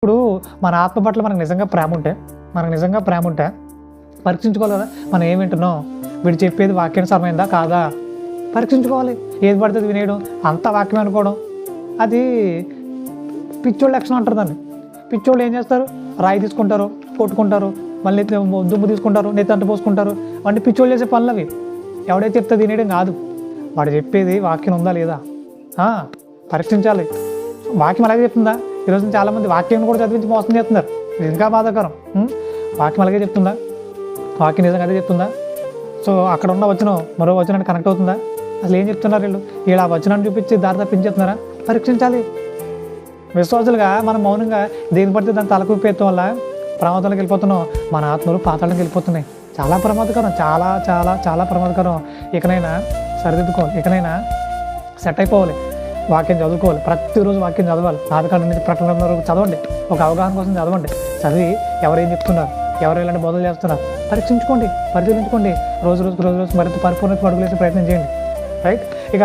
ఇప్పుడు మన ఆత్మ పట్ల మనకు నిజంగా ప్రేమ ఉంటే పరీక్షించుకోవాలి కదా, మనం ఏం వింటున్నాం, వీడు చెప్పేది వాక్యానుసారమైందా కాదా పరీక్షించుకోవాలి. ఏది పడుతుంది వినేయడం, అంతా వాక్యం అనుకోవడం, అది పిచ్చోళ్ళ లక్షణం అంటారు దాన్ని. పిచ్చోళ్ళు ఏం చేస్తారు, రాయి తీసుకుంటారు, కొట్టుకుంటారు, మళ్ళీ దుమ్ము తీసుకుంటారు, నెత్తంట పోసుకుంటారు. అంటే పిచ్చోళ్ళు చేసే పనులు అవి. ఎవడైతే చెప్తే వినేయడం కాదు, వాడు చెప్పేది వాక్యం ఉందా లేదా పరీక్షించాలి. వాక్యం అలాగే చెప్తుందా? ఈరోజు చాలామంది వాక్యం కూడా చదివించి మోసం చేస్తున్నారు. ఇది ఇంకా బాధాకరం. వాక్యం అలాగే చెప్తుందా? వాక్యం నిజంగా అదే చెప్తుందా? సో అక్కడ ఉన్న వచనం మరో వచనాన్ని కనెక్ట్ అవుతుందా? అసలు ఏం చెప్తున్నారు వీళ్ళు? వీళ్ళు ఆ వచనాన్ని చూపించి దారి తప్పించేస్తున్నారా? పరీక్షించాలి. విశ్వాసులుగా మనం మౌనంగా దేని పడితే దాన్ని తలకూపేయటం వల్ల ప్రమాదంలోకి వెళ్ళిపోతున్నాం. మన ఆత్మలు పాతాళంకి వెళ్ళిపోతున్నాయి. చాలా ప్రమాదకరం, చాలా చాలా చాలా ప్రమాదకరం. ఇకనైనా సరిదిద్దుకోవాలి, ఇకనైనా సెట్ అయిపోవాలి, వాక్యం చదువుకోవాలి. ప్రతిరోజు వాక్యం చదవాలి. ఆదికాండం నుంచి ప్రకటన వరకు చదవండి, ఒక అవగాహన కోసం చదవండి. చదివి ఎవరేం చెప్తున్నారు, ఎవరు ఇలాంటి బోధలు చేస్తున్నారు పరీక్షించుకోండి, పరిశీలించుకోండి. రోజు మరింత పరిపూర్ణత అడుగులేసే ప్రయత్నం చేయండి. రైట్. ఇక